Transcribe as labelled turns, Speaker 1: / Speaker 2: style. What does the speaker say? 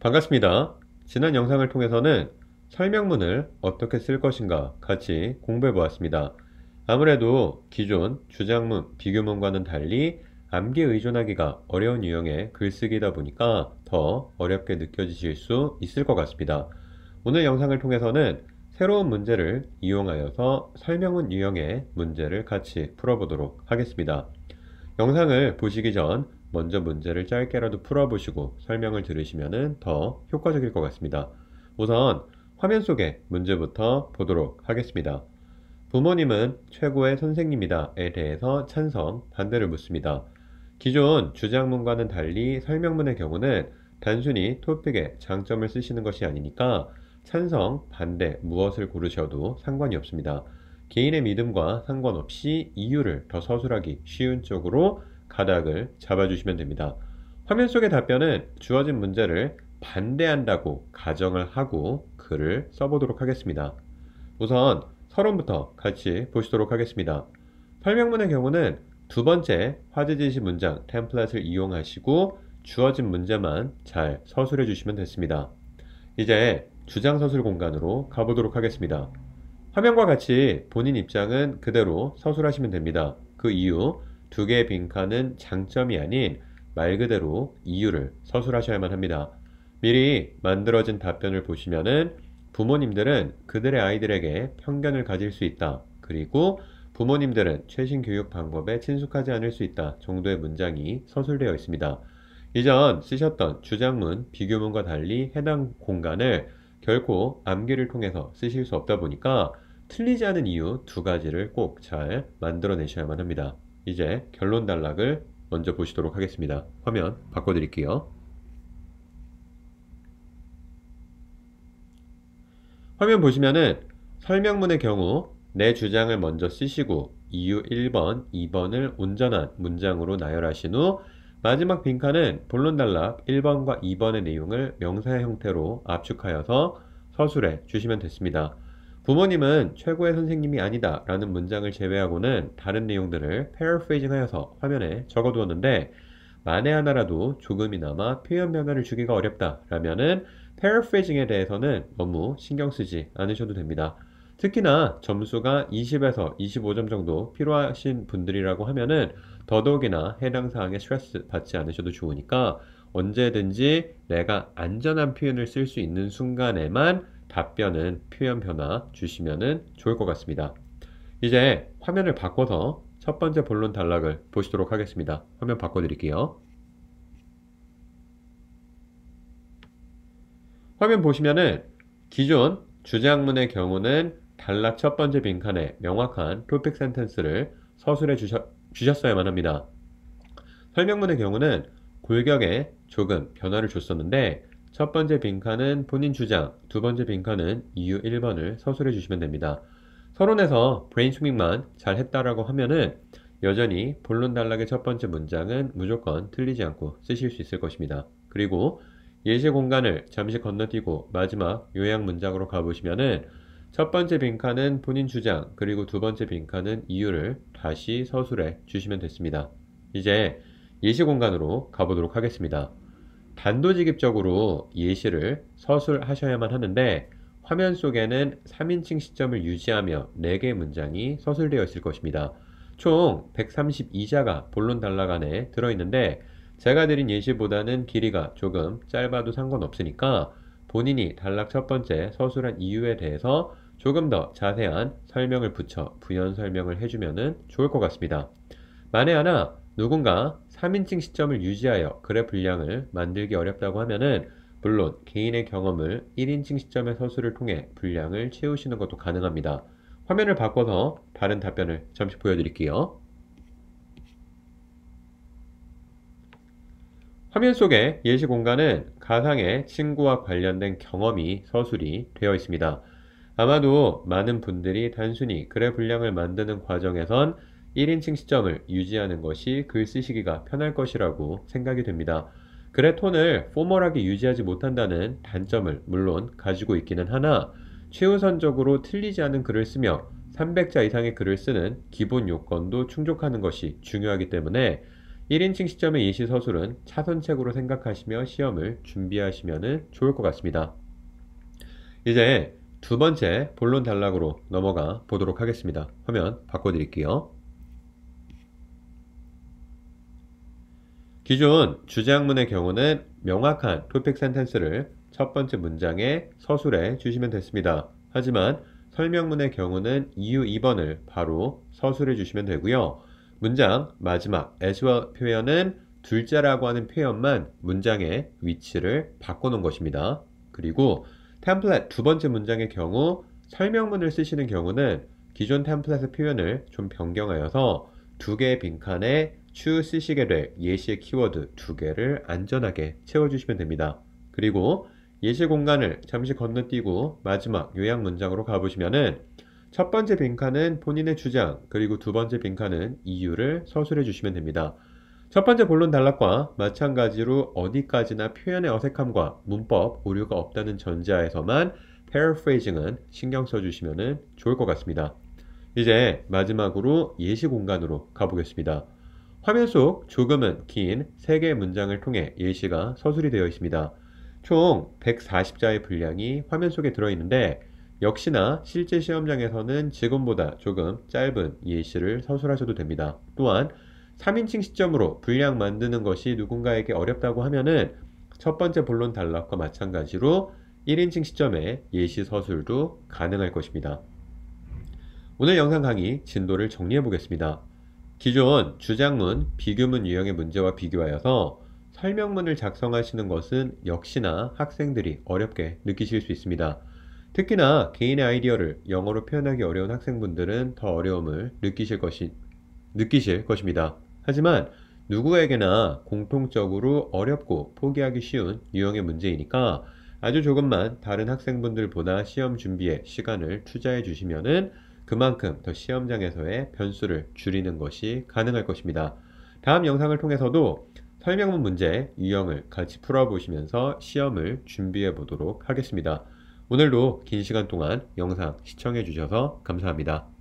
Speaker 1: 반갑습니다. 지난 영상을 통해서는 설명문을 어떻게 쓸 것인가 같이 공부해 보았습니다. 아무래도 기존 주장문, 비교문과는 달리 암기에 의존하기가 어려운 유형의 글쓰기다 보니까 더 어렵게 느껴지실 수 있을 것 같습니다. 오늘 영상을 통해서는 새로운 문제를 이용하여서 설명문 유형의 문제를 같이 풀어보도록 하겠습니다. 영상을 보시기 전 먼저 문제를 짧게라도 풀어보시고 설명을 들으시면 더 효과적일 것 같습니다. 우선 화면 속의 문제부터 보도록 하겠습니다. 부모님은 최고의 선생님이다에 대해서 찬성, 반대를 묻습니다. 기존 주장문과는 달리 설명문의 경우는 단순히 토픽에 장점을 쓰시는 것이 아니니까 찬성, 반대 무엇을 고르셔도 상관이 없습니다. 개인의 믿음과 상관없이 이유를 더 서술하기 쉬운 쪽으로 가닥을 잡아주시면 됩니다. 화면 속의 답변은 주어진 문제를 반대한다고 가정을 하고 글을 써보도록 하겠습니다. 우선 서론부터 같이 보시도록 하겠습니다. 설명문의 경우는 두 번째 화제제시 문장 템플릿을 이용하시고 주어진 문제만 잘 서술해 주시면 됐습니다. 이제 주장서술 공간으로 가보도록 하겠습니다. 화면과 같이 본인 입장은 그대로 서술하시면 됩니다. 그 이유, 두 개의 빈칸은 장점이 아닌 말 그대로 이유를 서술하셔야만 합니다. 미리 만들어진 답변을 보시면은 부모님들은 그들의 아이들에게 편견을 가질 수 있다. 그리고 부모님들은 최신 교육 방법에 친숙하지 않을 수 있다 정도의 문장이 서술되어 있습니다. 이전 쓰셨던 주장문, 비교문과 달리 해당 공간을 결코 암기를 통해서 쓰실 수 없다 보니까 틀리지 않은 이유 두 가지를 꼭 잘 만들어내셔야만 합니다. 이제 결론 단락을 먼저 보시도록 하겠습니다. 화면 바꿔드릴게요. 화면 보시면은 설명문의 경우 내 주장을 먼저 쓰시고 이유 1번, 2번을 온전한 문장으로 나열하신 후 마지막 빈칸은 본론 단락 1번과 2번의 내용을 명사의 형태로 압축하여서 서술해 주시면 됐습니다. 부모님은 최고의 선생님이 아니다 라는 문장을 제외하고는 다른 내용들을 paraphrasing 하여서 화면에 적어 두었는데 만에 하나라도 조금이나마 표현 변화를 주기가 어렵다 라면은 paraphrasing에 대해서는 너무 신경 쓰지 않으셔도 됩니다. 특히나 점수가 20에서 25점 정도 필요하신 분들이라고 하면은 더더욱이나 해당 사항에 스트레스 받지 않으셔도 좋으니까 언제든지 내가 안전한 표현을 쓸 수 있는 순간에만 답변은 표현 변화 주시면 좋을 것 같습니다. 이제 화면을 바꿔서 첫 번째 본론 단락을 보시도록 하겠습니다. 화면 바꿔드릴게요. 화면 보시면은 기존 주장문의 경우는 단락 첫 번째 빈칸에 명확한 토픽 센텐스를 서술해 주셨어야만 합니다. 설명문의 경우는 골격에 조금 변화를 줬었는데 첫 번째 빈칸은 본인 주장, 두 번째 빈칸은 이유 1번을 서술해 주시면 됩니다. 서론에서 브레인스토밍만 잘 했다라고 하면은 여전히 본론 단락의 첫 번째 문장은 무조건 틀리지 않고 쓰실 수 있을 것입니다. 그리고 예시 공간을 잠시 건너뛰고 마지막 요약 문장으로 가보시면은 첫 번째 빈칸은 본인 주장, 그리고 두 번째 빈칸은 이유를 다시 서술해 주시면 됐습니다. 이제 예시 공간으로 가보도록 하겠습니다. 단도직입적으로 예시를 서술하셔야만 하는데 화면 속에는 3인칭 시점을 유지하며 4개의 문장이 서술되어 있을 것입니다. 총 132자가 본론 단락 안에 들어있는데 제가 드린 예시보다는 길이가 조금 짧아도 상관없으니까 본인이 단락 첫 번째 서술한 이유에 대해서 조금 더 자세한 설명을 붙여 부연 설명을 해주면 좋을 것 같습니다. 만에 하나 누군가 3인칭 시점을 유지하여 글의 분량을 만들기 어렵다고 하면은 물론 개인의 경험을 1인칭 시점의 서술을 통해 분량을 채우시는 것도 가능합니다. 화면을 바꿔서 다른 답변을 잠시 보여드릴게요. 화면 속의 예시 공간은 가상의 친구와 관련된 경험이 서술이 되어 있습니다. 아마도 많은 분들이 단순히 글의 분량을 만드는 과정에선 1인칭 시점을 유지하는 것이 글 쓰시기가 편할 것이라고 생각이 됩니다. 글의 톤을 포멀하게 유지하지 못한다는 단점을 물론 가지고 있기는 하나 최우선적으로 틀리지 않은 글을 쓰며 300자 이상의 글을 쓰는 기본 요건도 충족하는 것이 중요하기 때문에 1인칭 시점의 예시 서술은 차선책으로 생각하시며 시험을 준비하시면 좋을 것 같습니다. 이제 두 번째 본론 단락으로 넘어가 보도록 하겠습니다. 화면 바꿔드릴게요. 기존 주제학문의 경우는 명확한 토픽 센텐스를 첫 번째 문장에 서술해 주시면 됐습니다. 하지만 설명문의 경우는 이유 2번을 바로 서술해 주시면 되고요. 문장 마지막 as well 표현은 둘째라고 하는 표현만 문장의 위치를 바꿔놓은 것입니다. 그리고 템플릿 두 번째 문장의 경우 설명문을 쓰시는 경우는 기존 템플릿의 표현을 좀 변경하여서 두 개의 빈칸에 추 쓰시게 될 예시의 키워드 두 개를 안전하게 채워주시면 됩니다. 그리고 예시 공간을 잠시 건너뛰고 마지막 요약 문장으로 가보시면은 첫 번째 빈칸은 본인의 주장, 그리고 두 번째 빈칸은 이유를 서술해 주시면 됩니다. 첫 번째 본론 단락과 마찬가지로 어디까지나 표현의 어색함과 문법 오류가 없다는 전제하에서만 paraphrasing은 신경 써주시면 좋을 것 같습니다. 이제 마지막으로 예시 공간으로 가보겠습니다. 화면 속 조금은 긴 3개의 문장을 통해 예시가 서술이 되어 있습니다. 총 140자의 분량이 화면 속에 들어있는데 역시나 실제 시험장에서는 지금보다 조금 짧은 예시를 서술하셔도 됩니다. 또한 3인칭 시점으로 분량 만드는 것이 누군가에게 어렵다고 하면은 첫 번째 본론 단락과 마찬가지로 1인칭 시점의 예시 서술도 가능할 것입니다. 오늘 영상 강의 진도를 정리해 보겠습니다. 기존 주장문, 비교문 유형의 문제와 비교하여서 설명문을 작성하시는 것은 역시나 학생들이 어렵게 느끼실 수 있습니다. 특히나 개인의 아이디어를 영어로 표현하기 어려운 학생분들은 더 어려움을 느끼실 것입니다. 하지만 누구에게나 공통적으로 어렵고 포기하기 쉬운 유형의 문제이니까 아주 조금만 다른 학생분들보다 시험 준비에 시간을 투자해 주시면은 그만큼 더 시험장에서의 변수를 줄이는 것이 가능할 것입니다. 다음 영상을 통해서도 설명문 문제 유형을 같이 풀어보시면서 시험을 준비해 보도록 하겠습니다. 오늘도 긴 시간 동안 영상 시청해 주셔서 감사합니다.